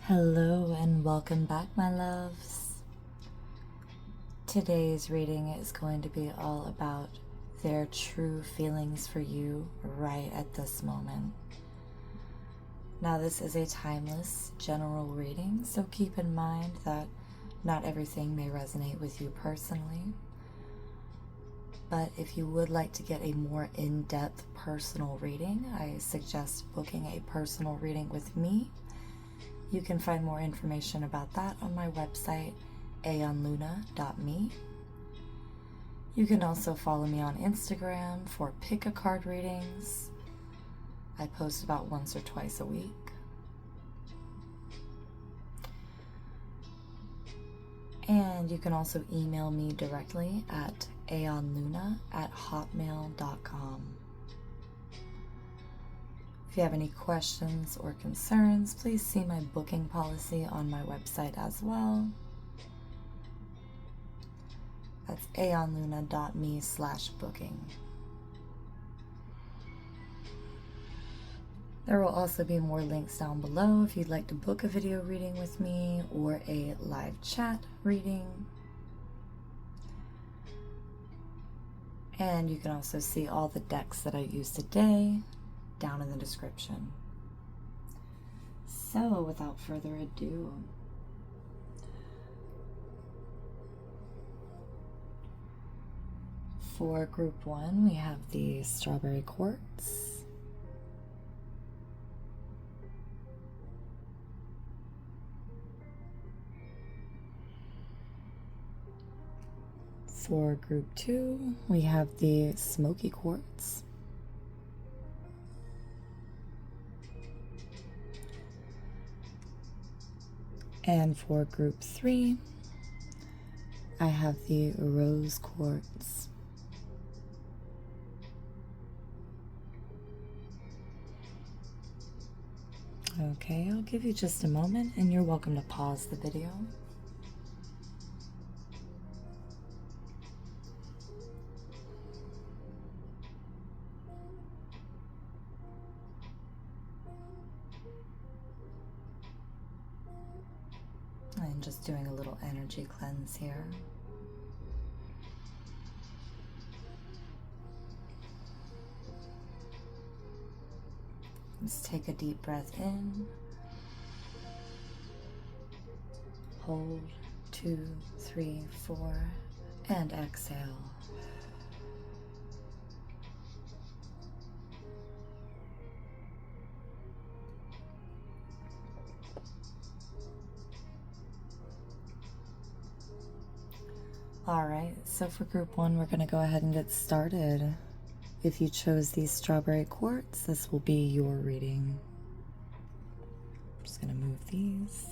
Hello and welcome back, my loves. Today's reading is going to be all about their true feelings for you right at this moment. Now, this is a timeless general reading, so keep in mind that not everything may resonate with you personally. But if you would like to get a more in-depth personal reading, I suggest booking a personal reading with me. You can find more information about that on my website, 𝓟𝓲𝓬𝓴. You can also follow me on Instagram for pick-a-card readings. I post about once or twice a week. And you can also email me directly at aeonluna@hotmail.com. If you have any questions or concerns, please see my booking policy on my website as well. That's aeonluna.me/booking. There will also be more links down below if you'd like to book a video reading with me or a live chat reading. And you can also see all the decks that I used today down in the description. So, without further ado, for group 1, we have the strawberry quartz. For group 2, we have the smoky quartz. And for group 3, I have the rose quartz. Okay, I'll give you just a moment and you're welcome to pause the video. I'm just doing a little energy cleanse here. Let's take a deep breath in. Hold, 2, 3, 4, and exhale. Alright, so for group 1, we're going to go ahead and get started. If you chose these strawberry quartz, this will be your reading. I'm just going to move these.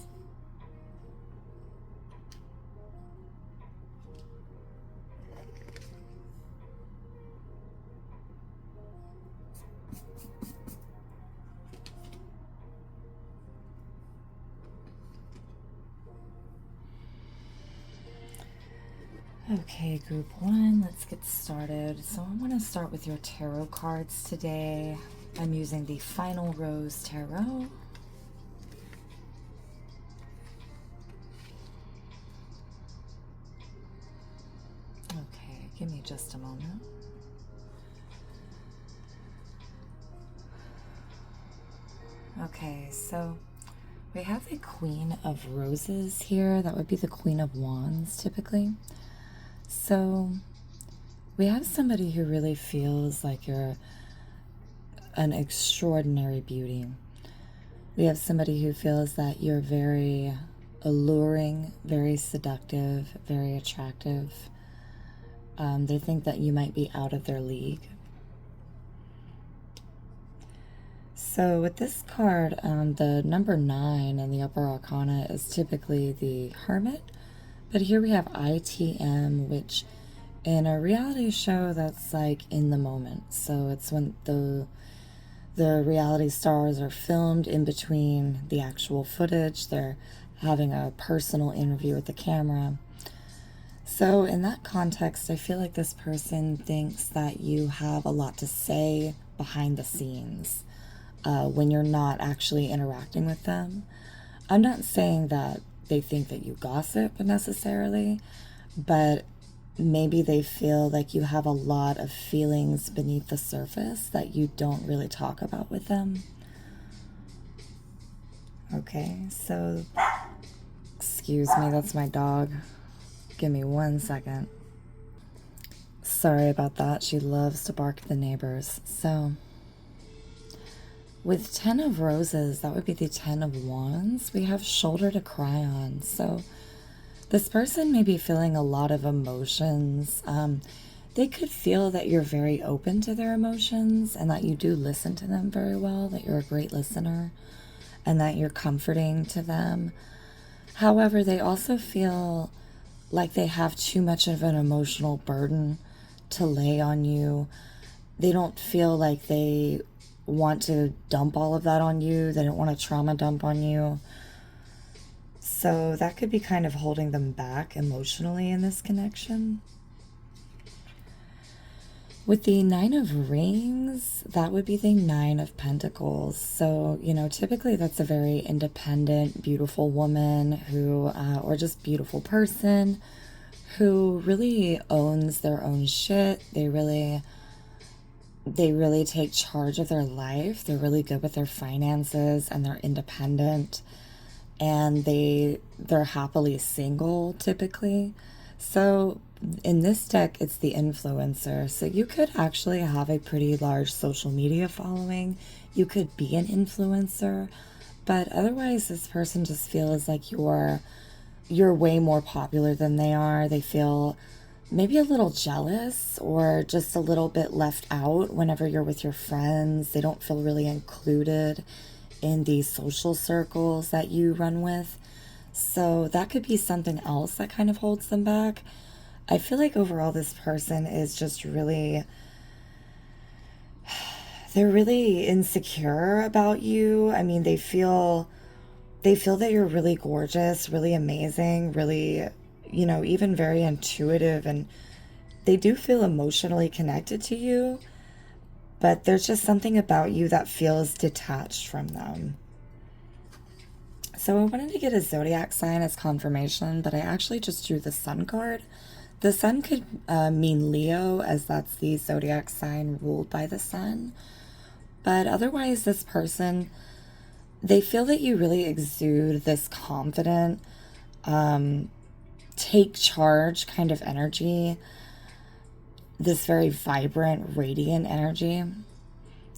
Okay, group 1, let's get started. So I'm going to start with your tarot cards today. I'm using the Final Rose Tarot. Okay, give me just a moment. Okay, so we have the Queen of Roses here. That would be the Queen of Wands typically. So we have somebody who really feels like you're an extraordinary beauty. We have somebody who feels that you're very alluring, very seductive, very attractive. They think that you might be out of their league. So with this card, the number 9 in the upper arcana is typically the Hermit. But here we have ITM, which in a reality show, that's like in the moment. So it's when the reality stars are filmed in between the actual footage. They're having a personal interview with the camera. So in that context, I feel like this person thinks that you have a lot to say behind the scenes when you're not actually interacting with them. I'm not saying that they think that you gossip necessarily, but maybe they feel like you have a lot of feelings beneath the surface that you don't really talk about with them. Okay, so, excuse me, that's my dog. Give me 1 second. Sorry about that. She loves to bark at the neighbors. So, with 10 of roses, that would be the 10 of wands, we have shoulder to cry on. So, this person may be feeling a lot of emotions. They could feel that you're very open to their emotions and that you do listen to them very well, that you're a great listener, and that you're comforting to them. However, they also feel like they have too much of an emotional burden to lay on you. They don't feel like they want to dump all of that on you. They don't want to trauma dump on you. So that could be kind of holding them back emotionally in this connection. With the 9 of rings, that would be the 9 of pentacles. So, you know, typically that's a very independent, beautiful woman who, or just beautiful person who really owns their own shit. They really take charge of their life. They're really good with their finances and they're independent. And they're happily single typically. So in this deck, it's the influencer. So you could actually have a pretty large social media following. You could be an influencer, but otherwise this person just feels like you're way more popular than they are. They feel maybe a little jealous or just a little bit left out whenever you're with your friends. They don't feel really included in these social circles that you run with. So that could be something else that kind of holds them back. I feel like overall this person is just really, they're really insecure about you. I mean, they feel that you're really gorgeous, really amazing, really, you know, even very intuitive, and they do feel emotionally connected to you, but there's just something about you that feels detached from them. So I wanted to get a zodiac sign as confirmation, but I actually just drew the sun card. The sun could mean Leo, as that's the zodiac sign ruled by the sun. But otherwise, this person, they feel that you really exude this confident, take charge kind of energy, this very vibrant, radiant energy.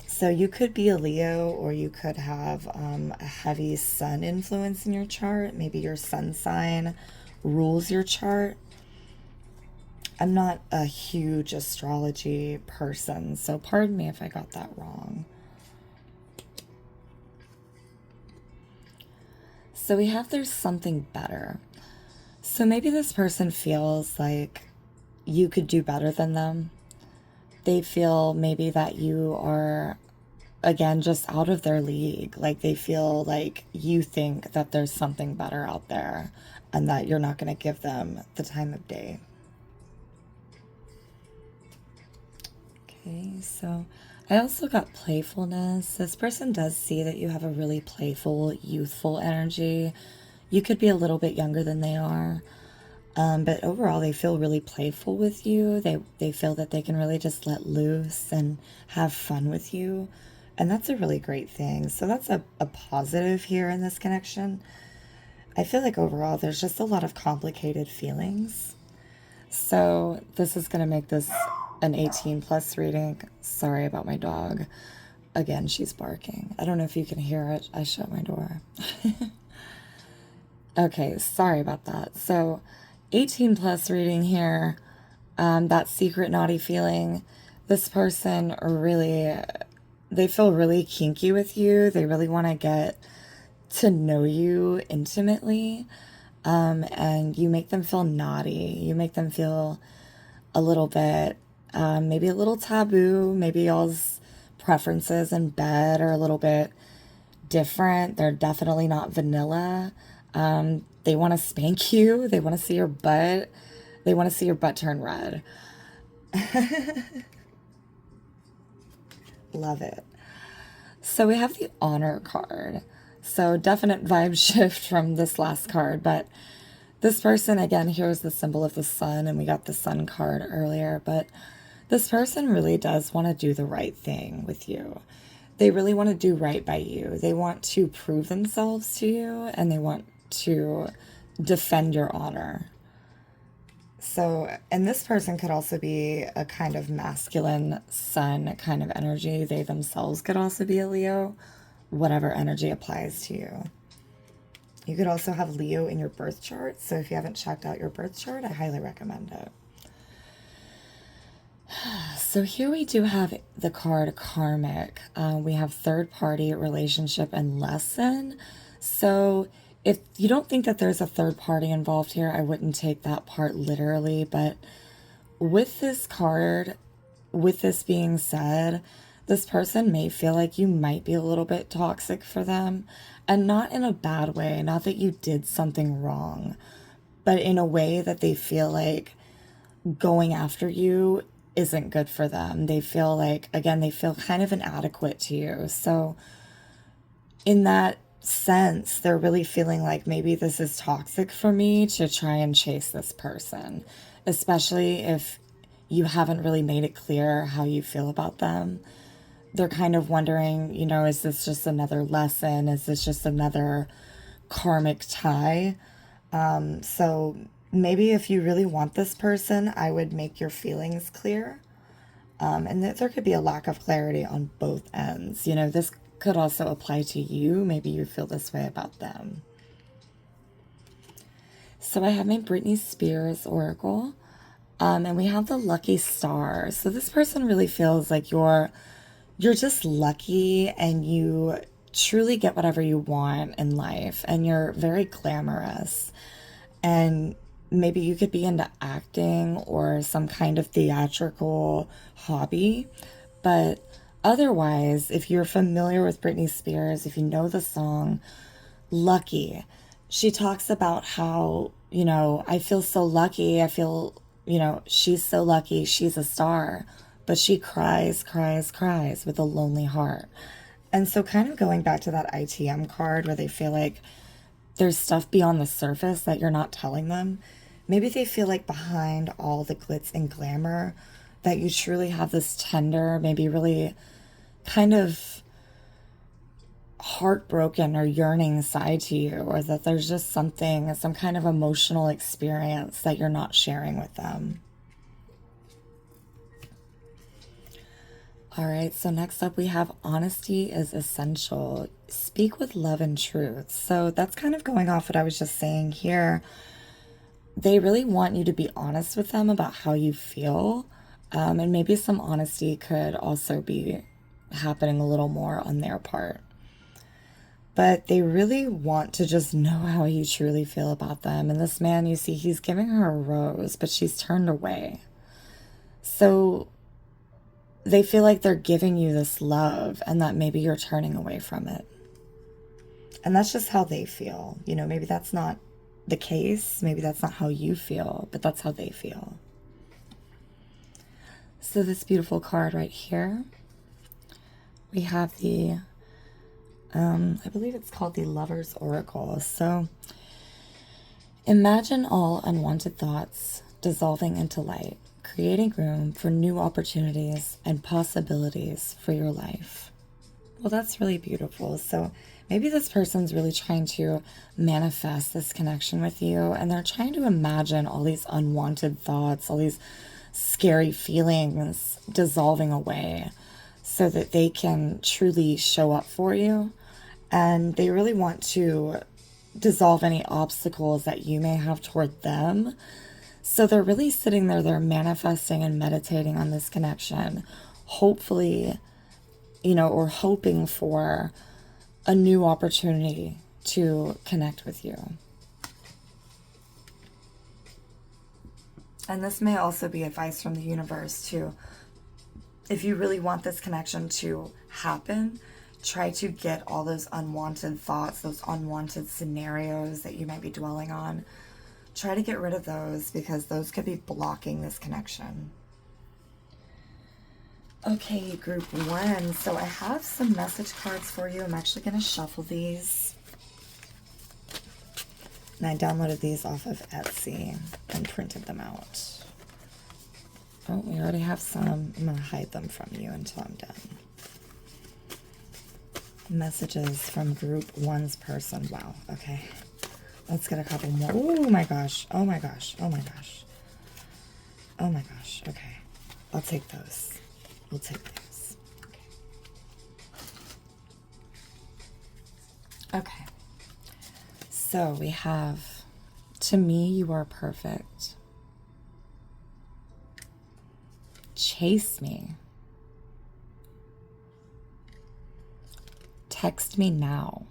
So you could be a Leo, or you could have a heavy sun influence in your chart. Maybe your sun sign rules your chart. I'm not a huge astrology person, so pardon me if I got that wrong. So we have there's something better. So maybe this person feels like you could do better than them. They feel maybe that you are, again, just out of their league. Like they feel like you think that there's something better out there and that you're not going to give them the time of day. Okay, so I also got playfulness. This person does see that you have a really playful, youthful energy. You could be a little bit younger than they are. But overall, they feel really playful with you. They feel that they can really just let loose and have fun with you. And that's a really great thing. So that's a positive here in this connection. I feel like overall, there's just a lot of complicated feelings. So this is going to make this an 18+ reading. Sorry about my dog. Again, she's barking. I don't know if you can hear it. I shut my door. Okay, sorry about that. So 18+ reading here, that secret naughty feeling. This person really, they feel really kinky with you. They really want to get to know you intimately, and you make them feel naughty. You make them feel a little bit, maybe a little taboo. Maybe y'all's preferences in bed are a little bit different. They're definitely not vanilla. They want to spank you. They want to see your butt. They want to see your butt turn red. Love it. So we have the honor card. So definite vibe shift from this last card, but this person, again, here's the symbol of the sun, and we got the sun card earlier, but this person really does want to do the right thing with you. They really want to do right by you. They want to prove themselves to you, and they want to defend your honor. So, and this person could also be a kind of masculine sun kind of energy. They themselves could also be a Leo, whatever energy applies to you. You could also have Leo in your birth chart. So if you haven't checked out your birth chart, I highly recommend it. So here we do have the card Karmic. We have third party, relationship, and lesson. So if you don't think that there's a third party involved here, I wouldn't take that part literally. But with this card, with this being said, this person may feel like you might be a little bit toxic for them, and not in a bad way, not that you did something wrong, but in a way that they feel like going after you isn't good for them. They feel like, again, they feel kind of inadequate to you. So in that sense, they're really feeling like maybe this is toxic for me to try and chase this person, especially if you haven't really made it clear how you feel about them. They're kind of wondering, you know, is this just another lesson? Is this just another karmic tie? So maybe if you really want this person, I would make your feelings clear. And there could be a lack of clarity on both ends. You know, this could also apply to you. Maybe you feel this way about them. So I have my Britney Spears Oracle. And we have the lucky star. So this person really feels like you're just lucky, and you truly get whatever you want in life, and you're very glamorous. And maybe you could be into acting or some kind of theatrical hobby. But otherwise, if you're familiar with Britney Spears, if you know the song Lucky, she talks about how, you know, I feel so lucky. I feel, you know, she's so lucky. She's a star. But she cries, cries, cries with a lonely heart. And so kind of going back to that ITM card where they feel like there's stuff beyond the surface that you're not telling them. Maybe they feel like behind all the glitz and glamour that you truly have this tender, maybe really kind of heartbroken or yearning side to you, or that there's just something, some kind of emotional experience that you're not sharing with them. All right, so next up we have honesty is essential. Speak with love and truth. So that's kind of going off what I was just saying here. They really want you to be honest with them about how you feel. And maybe some honesty could also be happening a little more on their part. But they really want to just know how you truly feel about them. And this man, you see, he's giving her a rose, but she's turned away. So they feel like they're giving you this love, and that maybe you're turning away from it. And that's just how they feel. You know, maybe that's not the case. Maybe that's not how you feel, but that's how they feel. So this beautiful card right here, we have the, I believe it's called the Lover's Oracle. So imagine all unwanted thoughts dissolving into light, creating room for new opportunities and possibilities for your life. Well, that's really beautiful. So maybe this person's really trying to manifest this connection with you, and they're trying to imagine all these unwanted thoughts, all these scary feelings dissolving away so that they can truly show up for you. And they really want to dissolve any obstacles that you may have toward them. So they're really sitting there, they're manifesting and meditating on this connection, hopefully, you know, or hoping for a new opportunity to connect with you. And this may also be advice from the universe too. If you really want this connection to happen, try to get all those unwanted thoughts, those unwanted scenarios that you might be dwelling on. Try to get rid of those, because those could be blocking this connection. Okay, group one. So I have some message cards for you. I'm actually going to shuffle these. And I downloaded these off of Etsy and printed them out. Oh, we already have some. I'm going to hide them from you until I'm done. Messages from group one's person. Wow, okay. Let's get a couple more. Oh my gosh. Oh my gosh. Oh my gosh. Oh my gosh. Okay. I'll take those. We'll take those. Okay. So we have, to me, you are perfect. Chase me. Text me now.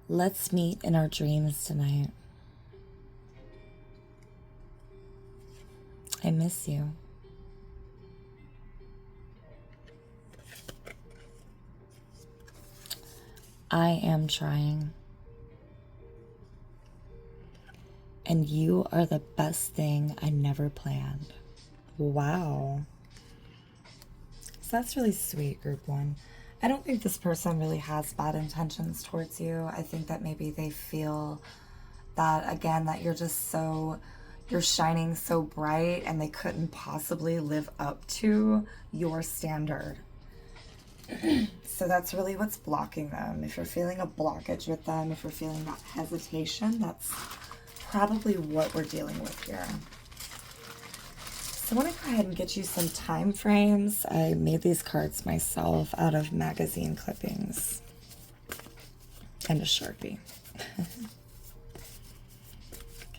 Let's meet in our dreams tonight. I miss you. I am trying. And you are the best thing I never planned. Wow. So that's really sweet, group one. I don't think this person really has bad intentions towards you. I think that maybe they feel that, again, that you're just so, you're shining so bright and they couldn't possibly live up to your standard. So that's really what's blocking them. If you're feeling a blockage with them, if you're feeling that hesitation, that's probably what we're dealing with here. So I want to go ahead and get you some time frames. I made these cards myself out of magazine clippings and a Sharpie.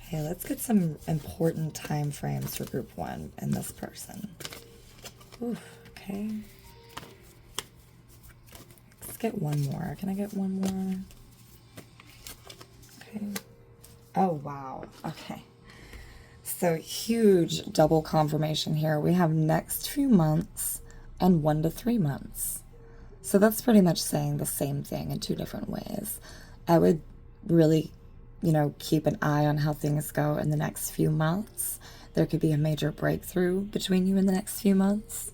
Okay, let's get some important time frames for group one and this person. Oof, okay. Let's get one more. Can I get one more? Okay. Oh, wow. Okay. So huge double confirmation here. We have next few months and 1 to 3 months. So that's pretty much saying the same thing in two different ways. I would really, you know, keep an eye on how things go in the next few months. There could be a major breakthrough between you in the next few months.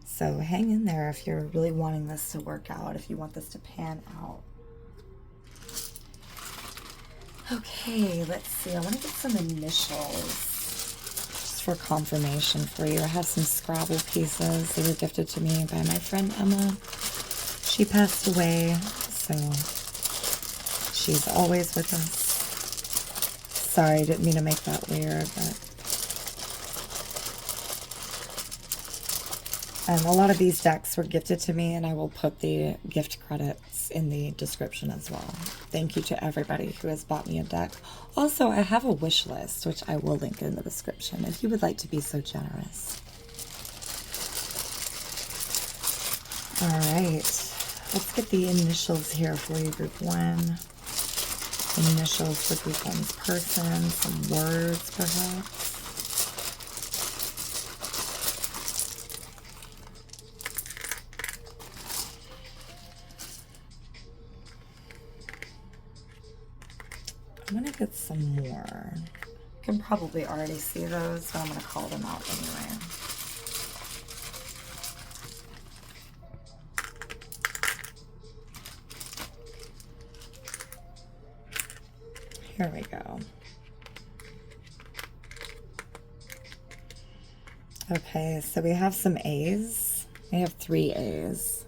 So hang in there if you're really wanting this to work out, if you want this to pan out. Okay, let's see. I want to get some initials just for confirmation for you. I have some Scrabble pieces. They were gifted to me by my friend Emma. She passed away, so she's always with us. Sorry, I didn't mean to make that weird, but a lot of these decks were gifted to me, and I will put the gift credits in the description as well. Thank you to everybody who has bought me a deck. Also, I have a wish list, which I will link in the description if you would like to be so generous. All right, let's get the initials here for you, group one. Initials for group one's person, some words perhaps. I'm going to get some more. You can probably already see those, but I'm going to call them out anyway. Here we go. Okay, so we have some A's. We have 3 A's.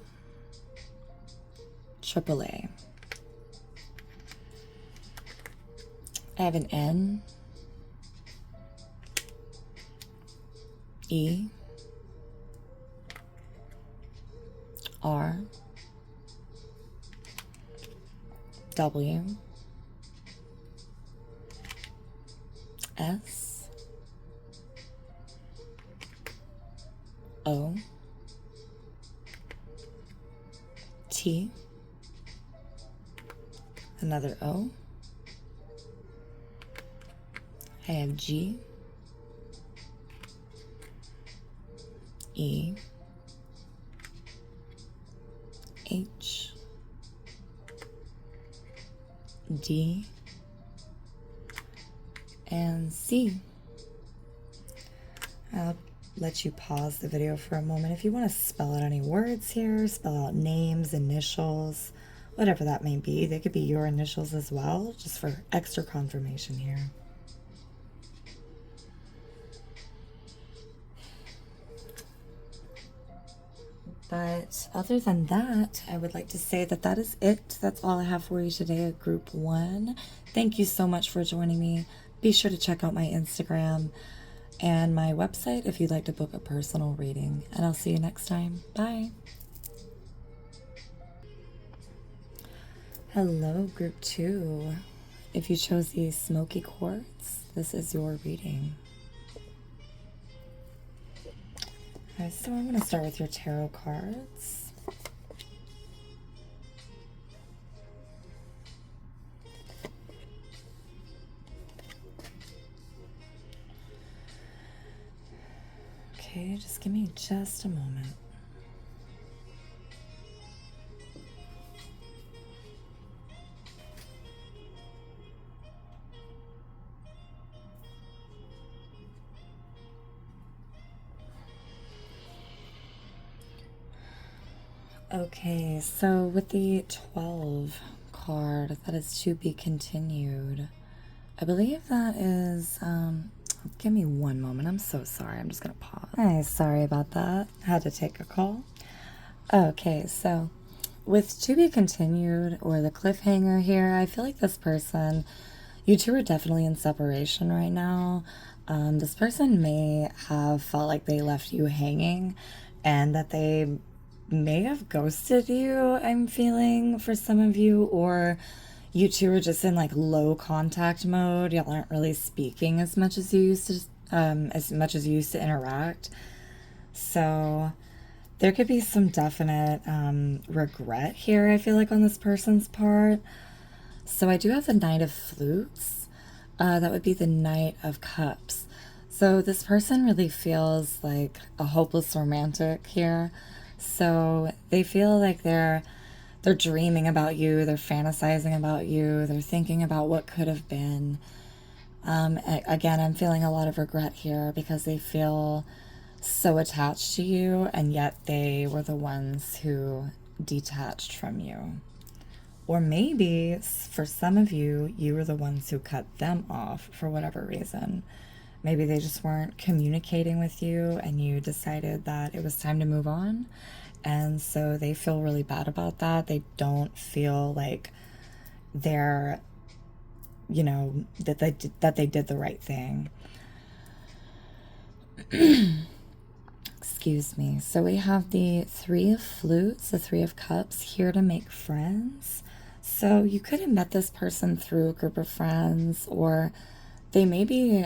AAA. I have an N, E, R, W, S, O, T, another O. I have G, E, H, D, and C. I'll let you pause the video for a moment. If you want to spell out any words here, spell out names, initials, whatever that may be. They could be your initials as well, just for extra confirmation here. But other than that, I would like to say that that is it. That's all I have for you today at Group 1. Thank you so much for joining me. Be sure to check out my Instagram and my website if you'd like to book a personal reading. And I'll see you next time. Bye. Hello, Group 2. If you chose the smoky quartz, this is your reading. Okay, so I'm going to start with your tarot cards. Okay, just give me just a moment. Okay, so with the 12 card, that is to be continued. I believe that is, give me one moment. I'm so sorry. I'm just going to pause. Hey, sorry about that. Had to take a call. Okay, so with to be continued or the cliffhanger here, I feel like this person, you two are definitely in separation right now. This person may have felt like they left you hanging and that they may have ghosted you, I'm feeling, for some of you, or you two are just in like low contact mode. Y'all aren't really speaking as much as you used to, interact. So there could be some definite regret here, I feel like, on this person's part. So I do have the Knight of Flutes. That would be the Knight of Cups. So this person really feels like a hopeless romantic here. So they feel like they're dreaming about you, they're fantasizing about you, they're thinking about what could have been. Again, I'm feeling a lot of regret here because they feel so attached to you, and yet they were the ones who detached from you. Or maybe for some of you, you were the ones who cut them off for whatever reason. Maybe they just weren't communicating with you and you decided that it was time to move on. And so they feel really bad about that. They don't feel like they're, you know, that they did the right thing. Excuse me. So we have the Three of Flutes, the Three of Cups, here to make friends. So you could have met this person through a group of friends, or they may be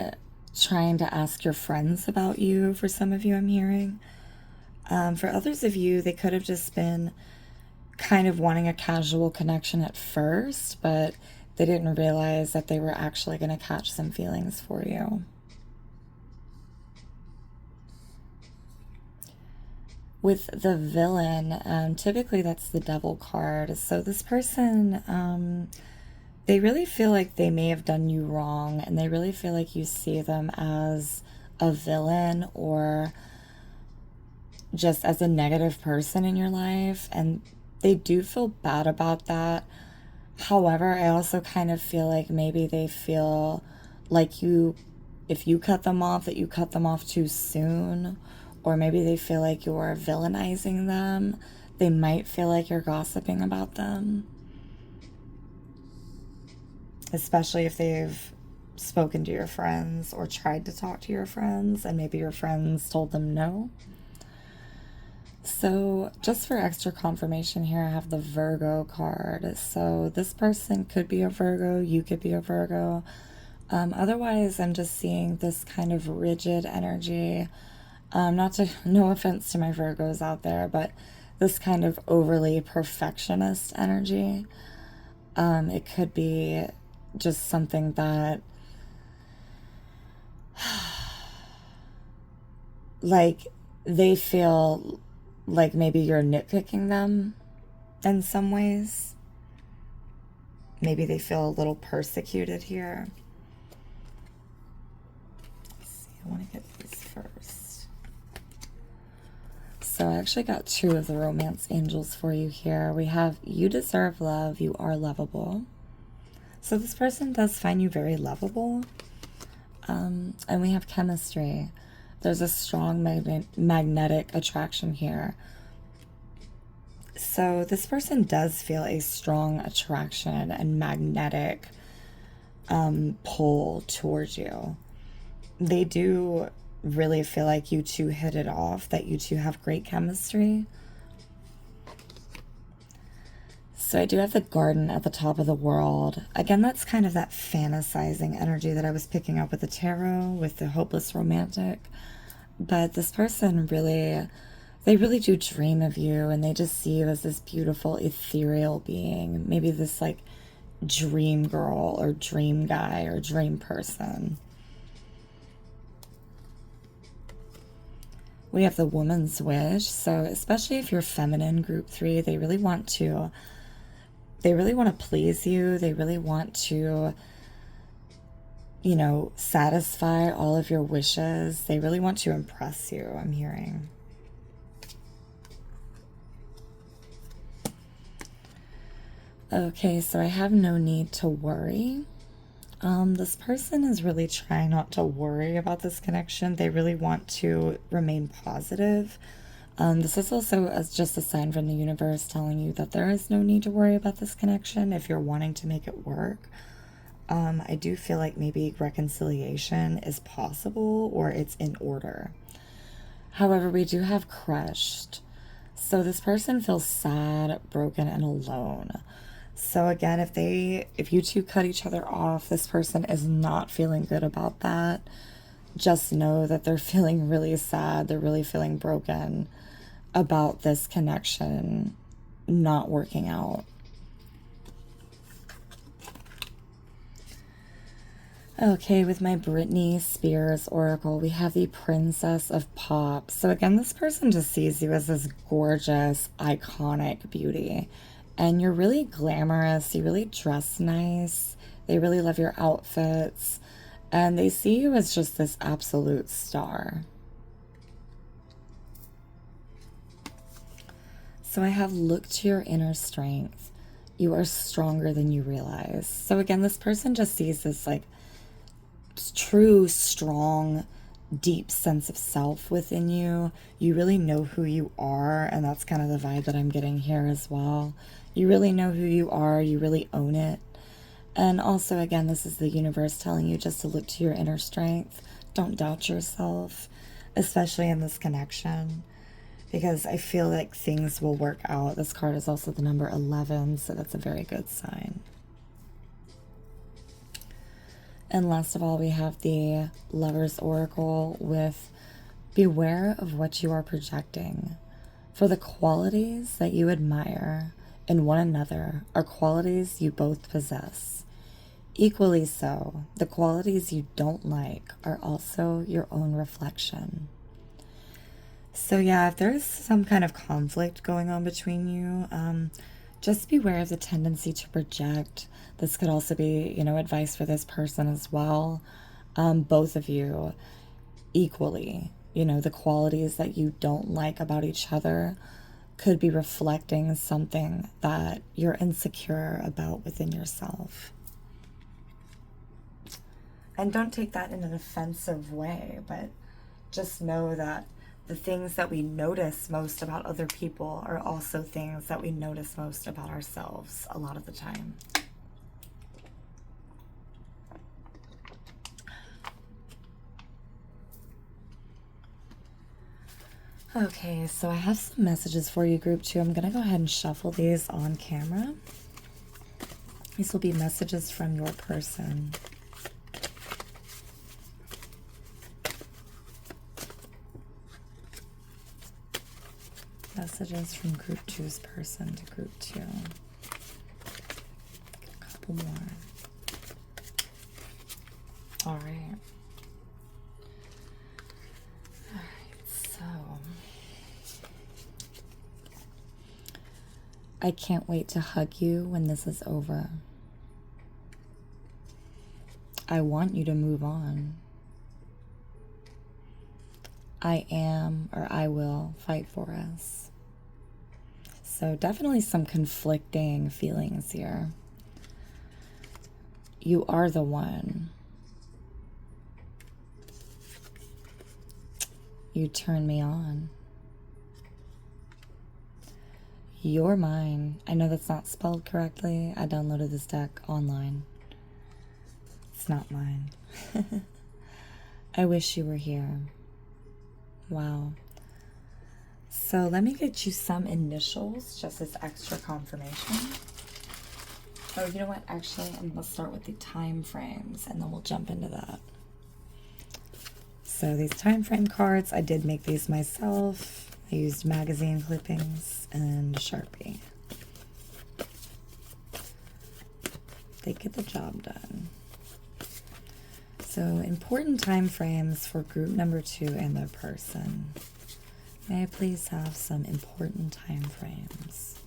trying to ask your friends about you. For some of you, I'm hearing. For others of you, they could have just been kind of wanting a casual connection at first, but they didn't realize that they were actually going to catch some feelings for you. With the Villain, typically that's the Devil card. So this person, they really feel like they may have done you wrong, and they really feel like you see them as a villain or just as a negative person in your life, and they do feel bad about that. However, I also kind of feel like maybe they feel like if you cut them off, that you cut them off too soon, or maybe they feel like you're villainizing them. They might feel like you're gossiping about them, especially if they've spoken to your friends or tried to talk to your friends and maybe your friends told them no. So just for extra confirmation here, I have the Virgo card. So this person could be a Virgo, you could be a Virgo. Otherwise, I'm just seeing this kind of rigid energy. No offense to my Virgos out there, but this kind of overly perfectionist energy. It could be just something that like they feel like maybe you're nitpicking them in some ways. Maybe they feel a little persecuted here. Let's see, I want to get these first. So I actually got two of the romance angels for you here. We have you deserve love, you are lovable. So this person does find you very lovable. And we have chemistry. There's a strong magnetic attraction here. So this person does feel a strong attraction and magnetic pull towards you. They do really feel like you two hit it off, that you two have great chemistry. So I do have the garden at the top of the world. Again, that's kind of that fantasizing energy that I was picking up with the tarot, with the hopeless romantic. But this person really, they really do dream of you, and they just see you as this beautiful ethereal being. Maybe this like dream girl or dream guy or dream person. We have the woman's wish. So especially if you're feminine, group 3, they really want to please you. They really want to, you know, satisfy all of your wishes. They really want to impress you, I'm hearing. Okay, so I have no need to worry. This person is really trying not to worry about this connection. They really want to remain positive. This is also just a sign from the universe telling you that there is no need to worry about this connection if you're wanting to make it work. I do feel like maybe reconciliation is possible or it's in order. However, we do have crushed. So this person feels sad, broken, and alone. So again, if you two cut each other off, this person is not feeling good about that. Just know that they're feeling really sad. They're really feeling broken about this connection not working out. Okay, with my Britney Spears Oracle, we have the Princess of Pop. So again, this person just sees you as this gorgeous, iconic beauty. And you're really glamorous. You really dress nice. They really love your outfits. And they see you as just this absolute star. So I have look to your inner strength. You are stronger than you realize. So again, this person just sees this like true, strong, deep sense of self within you. You really know who you are, and that's kind of the vibe that I'm getting here as well. You really know who you are. You really own it. And also, again, this is the universe telling you just to look to your inner strength. Don't doubt yourself, especially in this connection, because I feel like things will work out. This card is also the number 11, so that's a very good sign. And last of all, we have the Lover's Oracle with beware of what you are projecting. For the qualities that you admire in one another are qualities you both possess. Equally so, the qualities you don't like are also your own reflection. So yeah, if there's some kind of conflict going on between you, just beware of the tendency to project. This could also be, you know, advice for this person as well. Both of you equally, you know, the qualities that you don't like about each other could be reflecting something that you're insecure about within yourself. And don't take that in an offensive way, but just know that the things that we notice most about other people are also things that we notice most about ourselves a lot of the time. Okay, so I have some messages for you, group 2. I'm going to go ahead and shuffle these on camera. These will be messages from your person. Messages from group 2's person to group 2. A couple more. All right. I can't wait to hug you when this is over. I want you to move on. I am or I will fight for us. So definitely some conflicting feelings here. You are the one. You turn me on. You're mine. I know that's not spelled correctly. I downloaded this deck online. It's not mine. I wish you were here. Wow. So let me get you some initials just as extra confirmation. Oh, you know what? Actually, let's start with the time frames and then we'll jump into that. So these time frame cards, I did make these myself. I used magazine clippings and Sharpie. They get the job done. So important time frames for group number 2 and their person. May I please have some important time frames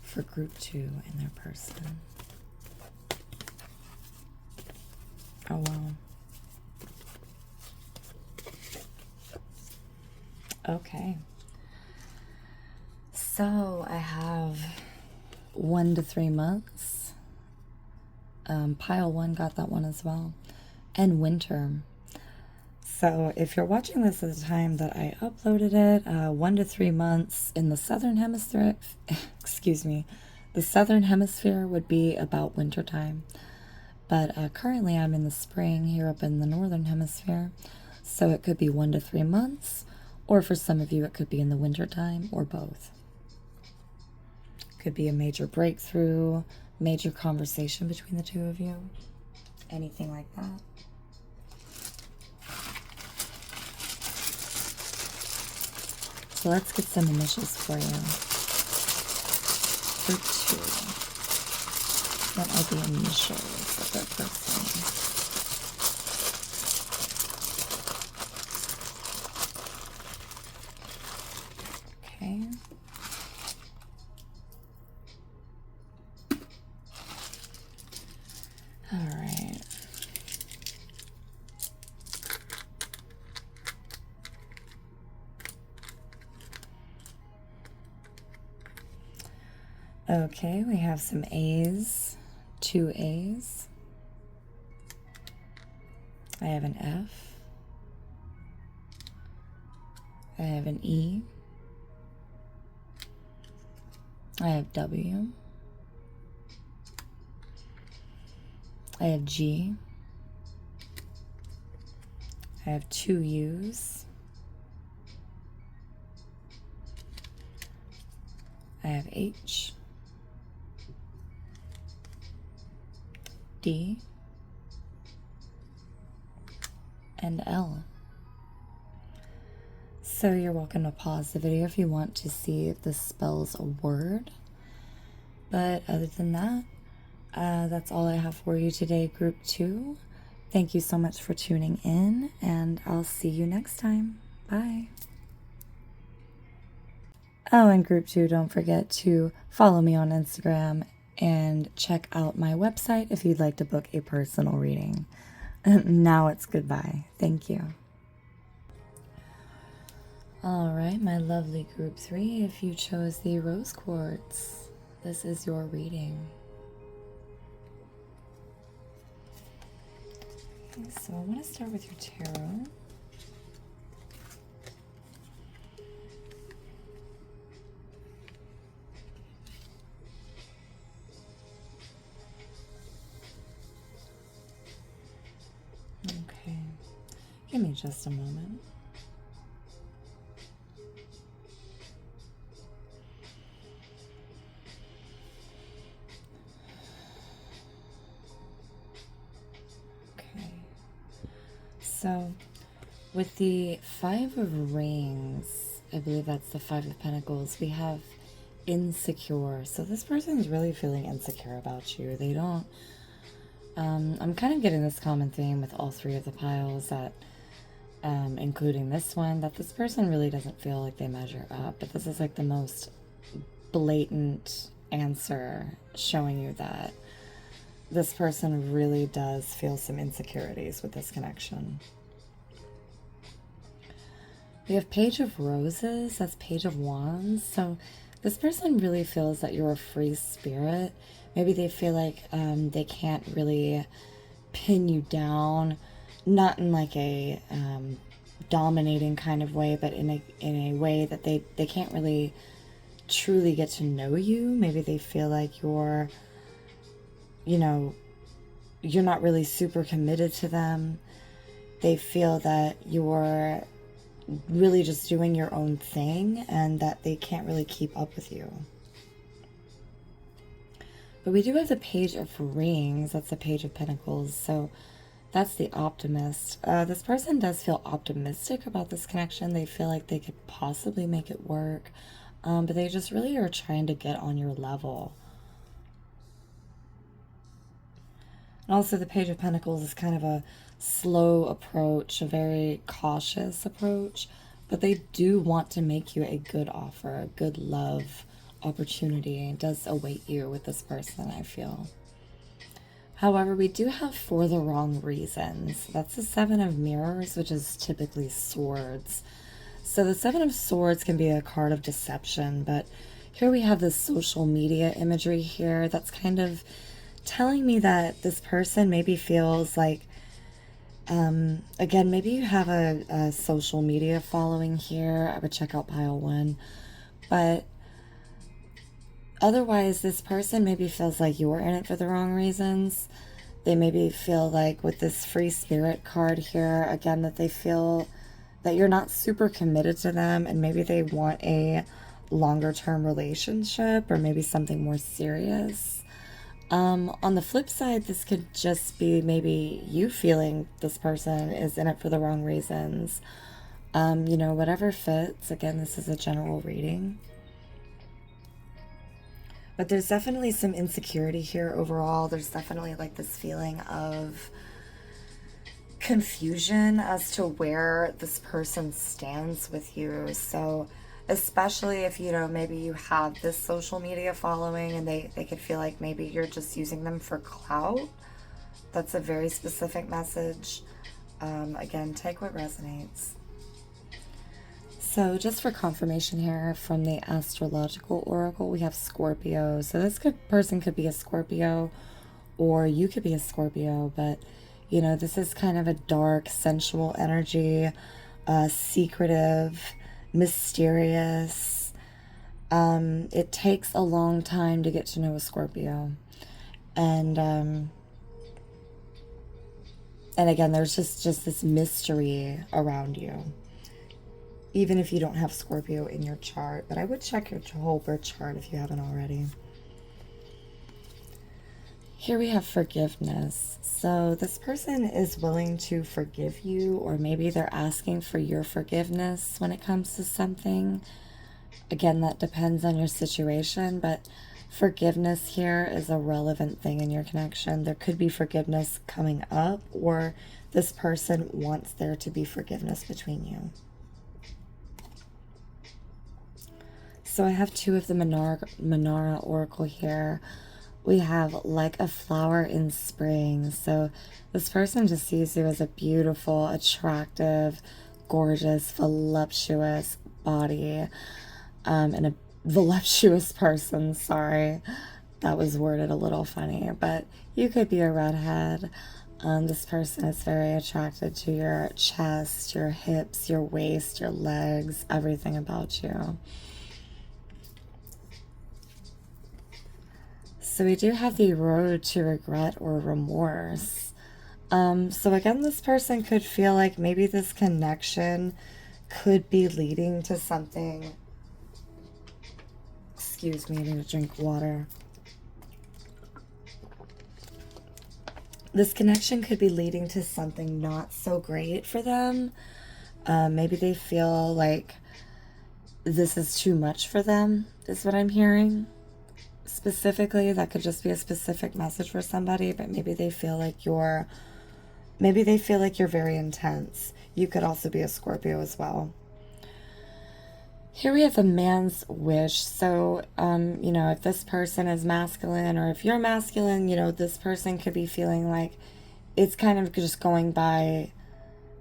for group 2 and their person? Oh, wow. Okay. So I have 1 to 3 months. Pile 1 got that one as well. And winter. So if you're watching this at the time that I uploaded it, 1 to 3 months in the southern hemisphere, excuse me, the southern hemisphere would be about winter time. But currently I'm in the spring here up in the northern hemisphere. So it could be 1 to 3 months, or for some of you it could be in the winter time, or both. Could be a major breakthrough, major conversation between the two of you, anything like that. So let's get some initials for you. For 2. What are the initials of their person? Okay. All right. Okay, we have some A's, 2 A's. I have an F. I have an E. I have W. I have G. I have 2 U's. I have H. D. And L. So you're welcome to pause the video if you want to see if this spells a word. But other than that, that's all I have for you today, Group 2. Thank you so much for tuning in, and I'll see you next time. Bye. Oh, and Group 2, don't forget to follow me on Instagram and check out my website if you'd like to book a personal reading. Now it's goodbye. Thank you. All right, my lovely Group 3, if you chose the rose quartz, this is your reading. Okay, so I want to start with your tarot. Okay, give me just a moment. Okay, so with the 5 of Rings, I believe that's the 5 of Pentacles, we have insecure. So this person's really feeling insecure about you. They don't I'm kind of getting this common theme with all 3 of the piles, that including this one, that this person really doesn't feel like they measure up. But this is like the most blatant answer showing you that this person really does feel some insecurities with this connection. We have Page of Roses, that's Page of Wands. So this person really feels that you're a free spirit. Maybe they feel like they can't really pin you down, not in like a dominating kind of way, but in a way that they can't really truly get to know you. Maybe they feel like you're, you know, you're not really super committed to them. They feel that you're really just doing your own thing and that they can't really keep up with you. But we do have the Page of Rings. That's the Page of Pentacles. So that's the optimist. This person does feel optimistic about this connection. They feel like they could possibly make it work. But they just really are trying to get on your level. And also the Page of Pentacles is kind of a slow approach, a very cautious approach. But they do want to make you a good offer, a good love opportunity. It does await you with this person, I feel. However, we do have For the Wrong Reasons. That's the Seven of Mirrors, which is typically swords. So the Seven of Swords can be a card of deception, but here we have this social media imagery here that's kind of telling me that this person maybe feels like, again, maybe you have a social media following here. I would check out pile 1. But otherwise, this person maybe feels like you're in it for the wrong reasons. They maybe feel like with this Free Spirit card here, again, that they feel that you're not super committed to them, and maybe they want a longer term relationship or maybe something more serious. On the flip side, this could just be maybe you feeling this person is in it for the wrong reasons. You know, whatever fits. Again, this is a general reading. But there's definitely some insecurity here overall. There's definitely like this feeling of confusion as to where this person stands with you. So especially if, you know, maybe you have this social media following and they could feel like maybe you're just using them for clout. That's a very specific message. Again, take what resonates. So just for confirmation here from the Astrological Oracle, we have Scorpio. So this person could be a Scorpio, or you could be a Scorpio, but you know, this is kind of a dark, sensual energy, secretive, mysterious. It takes a long time to get to know a Scorpio. And again, there's just this mystery around you. Even if you don't have Scorpio in your chart. But I would check your whole birth chart if you haven't already. Here we have forgiveness. So this person is willing to forgive you, or maybe they're asking for your forgiveness when it comes to something. Again, that depends on your situation, but forgiveness here is a relevant thing in your connection. There could be forgiveness coming up, or this person wants there to be forgiveness between you. So I have 2 of the Manara Oracle here. We have Like a Flower in Spring. So this person just sees you as a beautiful, attractive, gorgeous, voluptuous body. And a voluptuous person, sorry. That was worded a little funny, but you could be a redhead. This person is very attracted to your chest, your hips, your waist, your legs, everything about you. So we do have the road to regret or remorse. So again, this person could feel like maybe this connection could be leading to something. Excuse me, I need to drink water. This connection could be leading to something not so great for them. Maybe they feel like this is too much for them, is what I'm hearing. Specifically, that could just be a specific message for somebody, but maybe they feel like you're very intense. You could also be a Scorpio as well. Here we have a man's wish. So, you know, if this person is masculine, or if you're masculine, you know, this person could be feeling like it's kind of just going by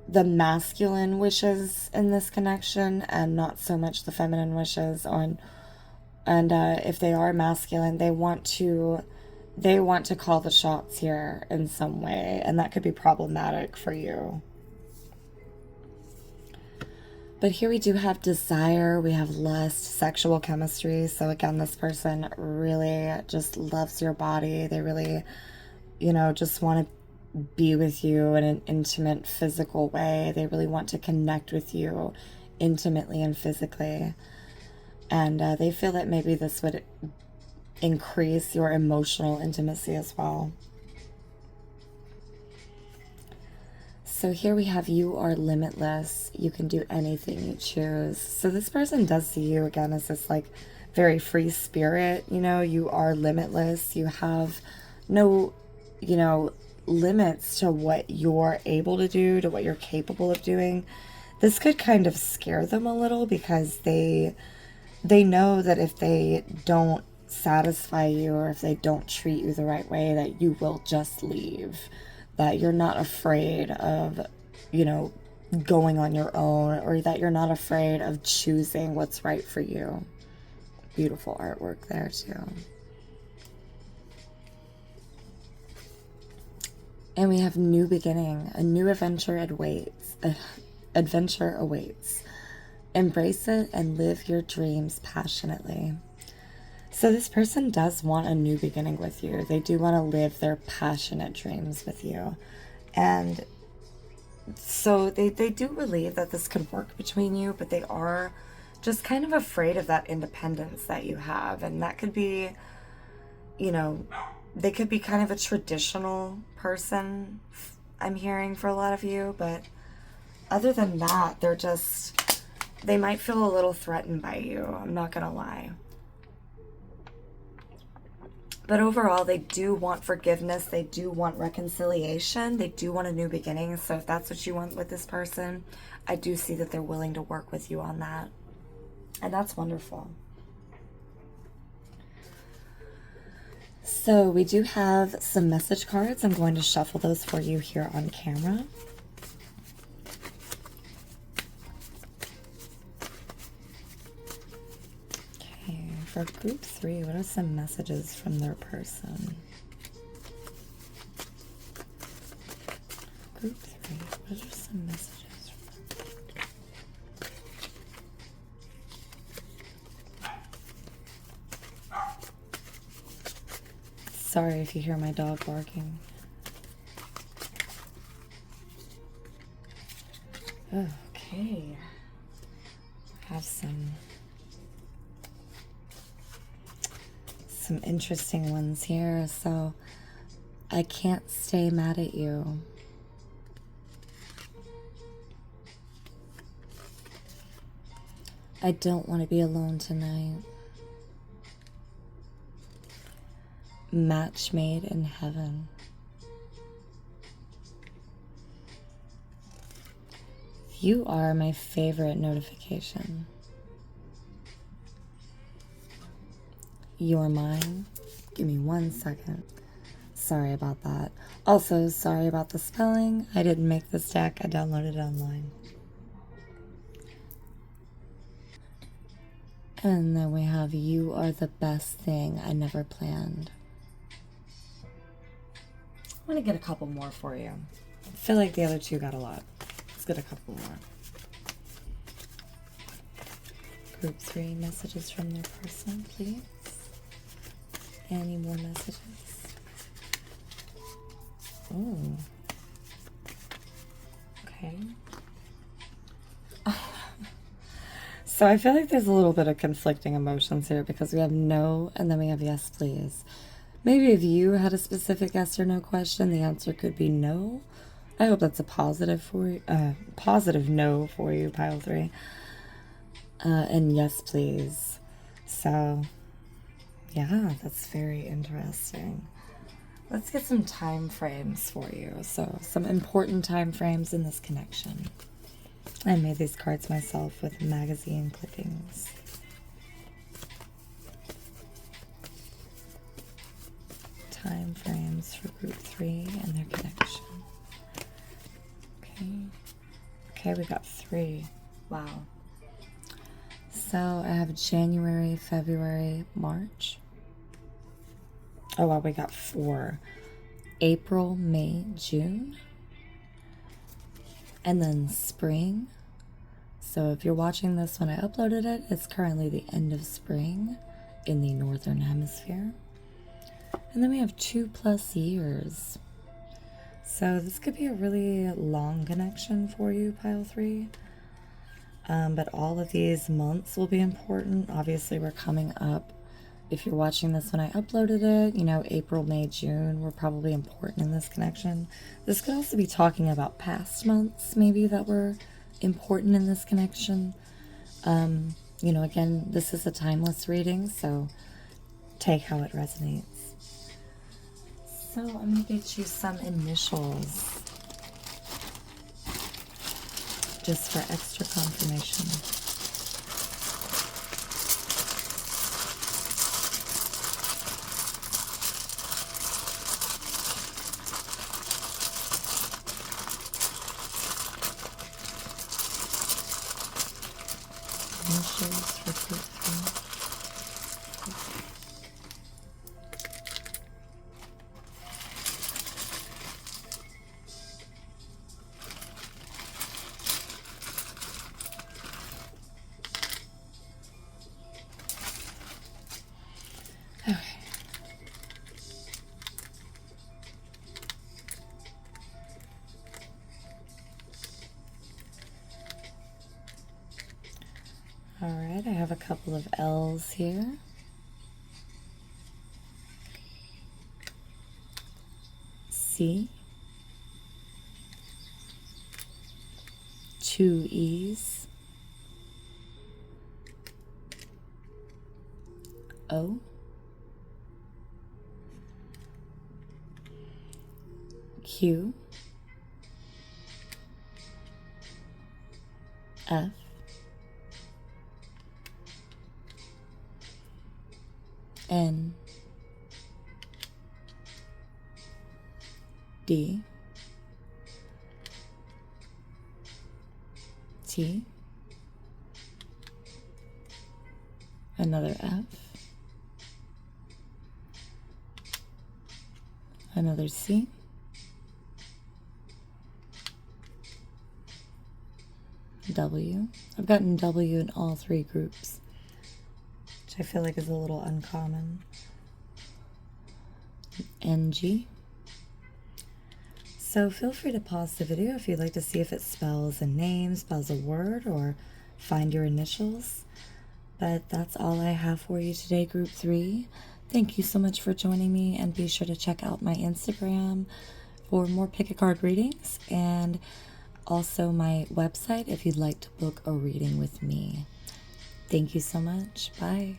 the masculine wishes in this connection and not so much the feminine wishes on. And if they are masculine, they want to call the shots here in some way, and that could be problematic for you. But here we do have desire, we have lust, sexual chemistry. So again, this person really just loves your body. They really, you know, just want to be with you in an intimate, physical way. They really want to connect with you intimately and physically. And they feel that maybe this would increase your emotional intimacy as well. So here we have, you are limitless. You can do anything you choose. So this person does see you again as this like very free spirit. You know, you are limitless. You have no, you know, limits to what you're able to do, to what you're capable of doing. This could kind of scare them a little because they know that if they don't satisfy you or if they don't treat you the right way, that you will just leave. That you're not afraid of, you know, going on your own, or that you're not afraid of choosing what's right for you. Beautiful artwork there too. And we have new beginning, a new adventure awaits. Adventure awaits. Embrace it and live your dreams passionately. So this person does want a new beginning with you. They do want to live their passionate dreams with you. And so they do believe that this could work between you, but they are just kind of afraid of that independence that you have. And that could be, you know, they could be kind of a traditional person, I'm hearing, for a lot of you. But other than that, they might feel a little threatened by you. I'm not going to lie. But overall, they do want forgiveness. They do want reconciliation. They do want a new beginning. So if that's what you want with this person, I do see that they're willing to work with you on that. And that's wonderful. So we do have some message cards. I'm going to shuffle those for you here on camera. For group 3, what are some messages from their person? Group 3, what are some messages from... Sorry if you hear my dog barking. Okay. Have some interesting ones here. So I can't stay mad at you. I don't want to be alone tonight. Match made in heaven. You are my favorite notification. You're mine. Give me 1 second. Sorry about that. Also, sorry about the spelling. I didn't make this deck. I downloaded it online. And then we have, you are the best thing I never planned. I'm going to get a couple more for you. I feel like the other two got a lot. Let's get a couple more. Group 3 messages from their person, please. Any more messages? Oh. Okay. So I feel like there's a little bit of conflicting emotions here because we have no and then we have yes, please. Maybe if you had a specific yes or no question, the answer could be no. I hope that's a positive for you, positive no for you, pile 3. And yes, please. So yeah, that's very interesting. Let's get some time frames for you. So some important time frames in this connection. I made these cards myself with magazine clippings. Time frames for group 3 and their connection. Okay. Okay, we got 3. Wow. So I have January, February, March. Oh, wow, we got 4. April, May, June. And then spring. So if you're watching this when I uploaded it, it's currently the end of spring in the northern hemisphere. And then we have 2+ years. So this could be a really long connection for you, pile 3. But all of these months will be important. Obviously, we're coming up. If you're watching this when I uploaded it, you know, April, May, June were probably important in this connection. This could also be talking about past months, maybe, that were important in this connection. You know, again, this is a timeless reading, so take how it resonates. So I'm going to get you some initials, just for extra confirmation. Initials for group 3. Okay. All right, I have a couple of L's here. C. 2 E's. O. Q. F. N. D. T. Another F. Another C. W. I've gotten W in all 3 groups, which I feel like is a little uncommon. NG. So feel free to pause the video if you'd like to see if it spells a name, spells a word, or find your initials. But that's all I have for you today, group 3. Thank you so much for joining me, and be sure to check out my Instagram for more pick-a-card readings, and also my website if you'd like to book a reading with me. Thank you so much. Bye.